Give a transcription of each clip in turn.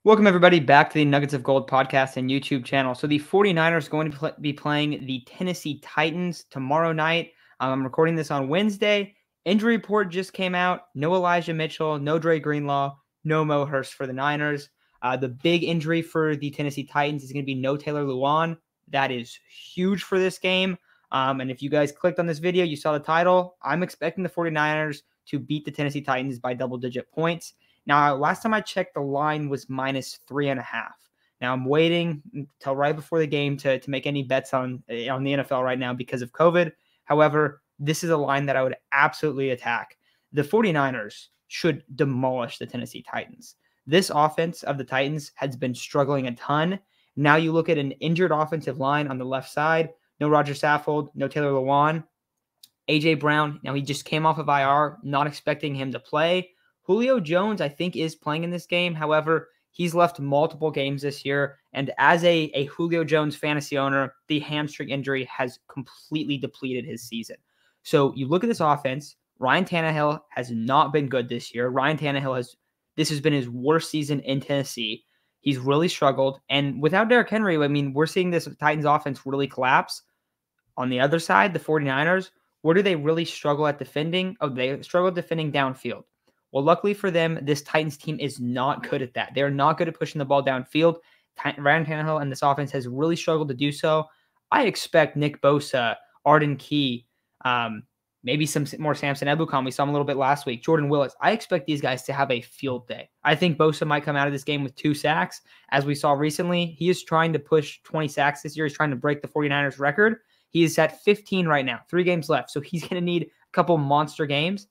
Welcome, everybody, back to the Nuggets of Gold podcast and YouTube channel. So the 49ers are going to be playing the Tennessee Titans tomorrow night. I'm recording this on Wednesday. Injury report just came out. No Elijah Mitchell, no Dre Greenlaw, no Mo Hurst for the Niners. The big injury for the Tennessee Titans is going to be no Taylor Lewan. That is huge for this game. And if you guys clicked on this video, you saw the title. I'm expecting the 49ers to beat the Tennessee Titans by double-digit points. Now, last time I checked, the line was -3.5. Now, I'm waiting until right before the game to make any bets on the NFL right now because of COVID. However, this is a line that I would absolutely attack. The 49ers should demolish the Tennessee Titans. This offense of the Titans has been struggling a ton. Now you look at an injured offensive line on the left side. No Roger Saffold, no Taylor Lewan. A.J. Brown, now he just came off of IR, not expecting him to play. Julio Jones, I think, is playing in this game. However, he's left multiple games this year. And as a Julio Jones fantasy owner, the hamstring injury has completely depleted his season. So you look at this offense, Ryan Tannehill has not been good this year. This has been his worst season in Tennessee. He's really struggled. And without Derrick Henry, I mean, we're seeing this Titans offense really collapse. On the other side, the 49ers, where do they really struggle at defending? Oh, they struggle defending downfield. Well, luckily for them, this Titans team is not good at that. They're not good at pushing the ball downfield. Ryan Tannehill and this offense has really struggled to do so. I expect Nick Bosa, Arden Key, maybe some more Samson Ebukam. We saw him a little bit last week. Jordan Willis. I expect these guys to have a field day. I think Bosa might come out of this game with 2 sacks. As we saw recently, he is trying to push 20 sacks this year. He's trying to break the 49ers record. He is at 15 right now, 3 games left. So he's going to need a couple monster games.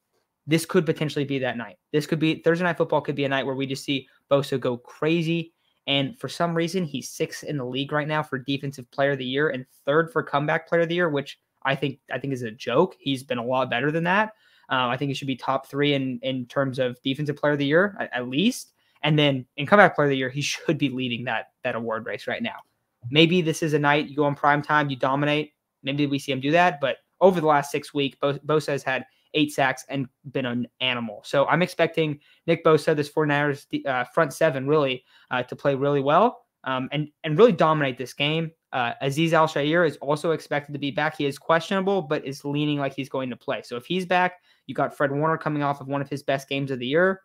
This could potentially be that night. This could be Thursday Night Football could be a night where we just see Bosa go crazy. And for some reason, he's 6th in the league right now for Defensive Player of the Year and 3rd for Comeback Player of the Year, which I think is a joke. He's been a lot better than that. I think he should be top 3 in terms of Defensive Player of the Year at least. And then in Comeback Player of the Year, he should be leading that award race right now. Maybe this is a night you go on prime time, you dominate. Maybe we see him do that. But over the last 6 weeks, Bosa has had 8 sacks and been an animal. So I'm expecting Nick Bosa, this 49ers front 7, really to play really well and really dominate this game. Azeez Al-Shaair is also expected to be back. He is questionable, but is leaning like he's going to play. So if he's back, you got Fred Warner coming off of one of his best games of the year.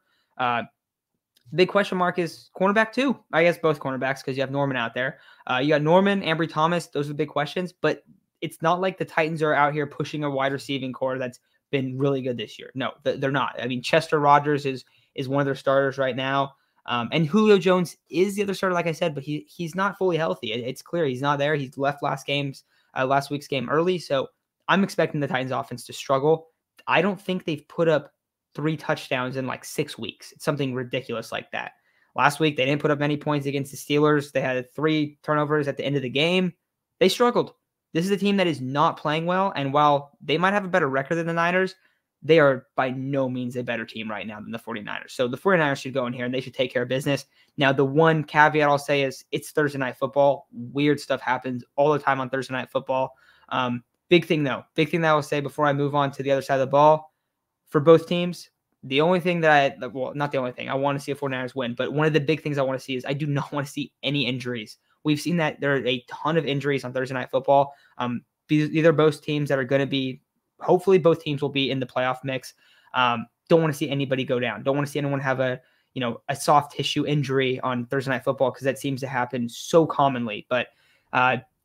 Big question mark is cornerback too. I guess both cornerbacks because you have Norman out there. You got Norman, Ambry Thomas. Those are the big questions. But it's not like the Titans are out here pushing a wide receiving core that's been really good this year. No, they're not. I mean, Chester Rogers is one of their starters right now. And Julio Jones is the other starter, like I said, but he's not fully healthy. It's clear he's not there. He's left last week's game early. So I'm expecting the Titans offense to struggle. I don't think they've put up 3 touchdowns in like 6 weeks. It's something ridiculous like that. Last week, they didn't put up many points against the Steelers. They had 3 turnovers at the end of the game. They struggled. This is a team that is not playing well, and while they might have a better record than the Niners, they are by no means a better team right now than the 49ers. So the 49ers should go in here, and they should take care of business. Now, the one caveat I'll say is it's Thursday Night Football. Weird stuff happens all the time on Thursday Night Football. Big thing that I will say before I move on to the other side of the ball, for both teams, the only thing not the only thing, I want to see a 49ers win, but one of the big things I want to see is I do not want to see any injuries. We've seen that there are a ton of injuries on Thursday Night Football. Either both teams that are going to be, hopefully both teams will be in the playoff mix. Don't want to see anybody go down. Don't want to see anyone have a soft tissue injury on Thursday Night Football because that seems to happen so commonly. But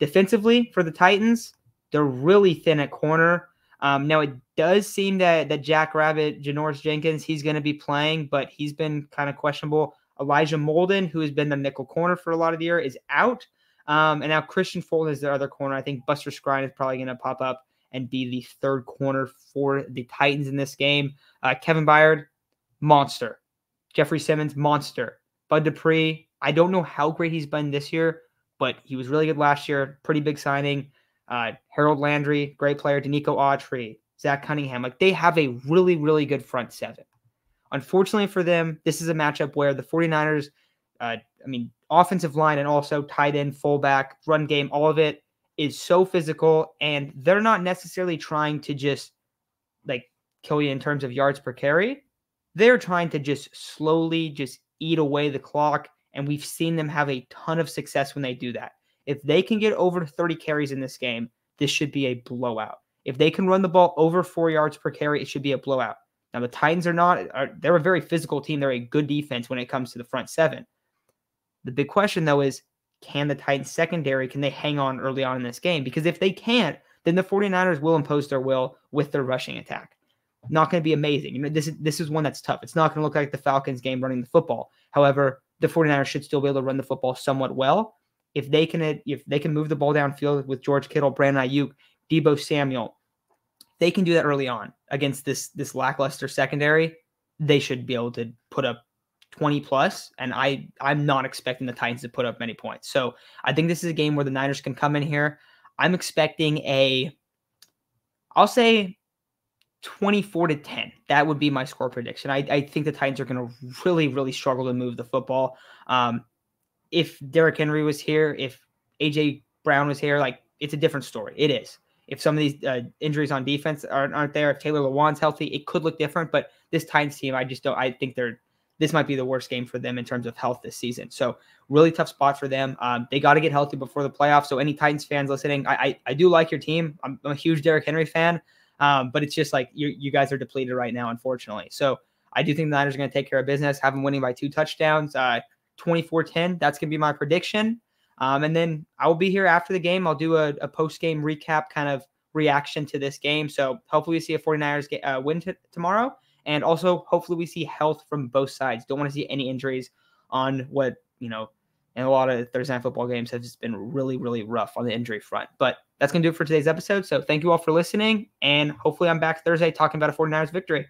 defensively for the Titans, they're really thin at corner. Now it does seem that Jack Rabbit, Janoris Jenkins, he's going to be playing, but he's been kind of questionable. Elijah Molden, who has been the nickel corner for a lot of the year, is out. And now Christian Fulton is their other corner. I think Buster Skrine is probably going to pop up and be the 3rd corner for the Titans in this game. Kevin Byard, monster. Jeffrey Simmons, monster. Bud Dupree, I don't know how great he's been this year, but he was really good last year. Pretty big signing. Harold Landry, great player. Danico Autry, Zach Cunningham. Like, they have a really, really good front 7. Unfortunately for them, this is a matchup where the 49ers, offensive line and also tight end, fullback, run game, all of it is so physical, and they're not necessarily trying to just kill you in terms of yards per carry. They're trying to just slowly just eat away the clock and we've seen them have a ton of success when they do that. If they can get over 30 carries in this game, this should be a blowout. If they can run the ball over 4 yards per carry, it should be a blowout. Now, the Titans they're a very physical team. They're a good defense when it comes to the front seven. The big question, though, is can the Titans secondary, can they hang on early on in this game? Because if they can't, then the 49ers will impose their will with their rushing attack. Not going to be amazing. This is one that's tough. It's not going to look like the Falcons game running the football. However, the 49ers should still be able to run the football somewhat well. If they can move the ball downfield with George Kittle, Brandon Ayuk, Deebo Samuel, they can do that early on against this lackluster secondary. They should be able to put up 20 plus, and I'm not expecting the Titans to put up many points. So I think this is a game where the Niners can come in here. I'm expecting I'll say 24-10. That would be my score prediction. I think the Titans are going to really, really struggle to move the football. If Derrick Henry was here, if A.J. Brown was here, like, it's a different story. It is. If some of these injuries on defense aren't there, if Taylor Lewan's healthy, it could look different. But this Titans team, I think this might be the worst game for them in terms of health this season. So really tough spot for them. They got to get healthy before the playoffs. So any Titans fans listening, I do like your team. I'm a huge Derrick Henry fan. But it's just like you guys are depleted right now, unfortunately. So I do think the Niners are going to take care of business, have them winning by 2 touchdowns, 24-10. That's going to be my prediction. And then I will be here after the game. I'll do a post-game recap kind of reaction to this game. So hopefully we see a 49ers win tomorrow. And also hopefully we see health from both sides. Don't want to see any injuries on what, in a lot of Thursday Night Football games have just been really, really rough on the injury front. But that's going to do it for today's episode. So thank you all for listening. And hopefully I'm back Thursday talking about a 49ers victory.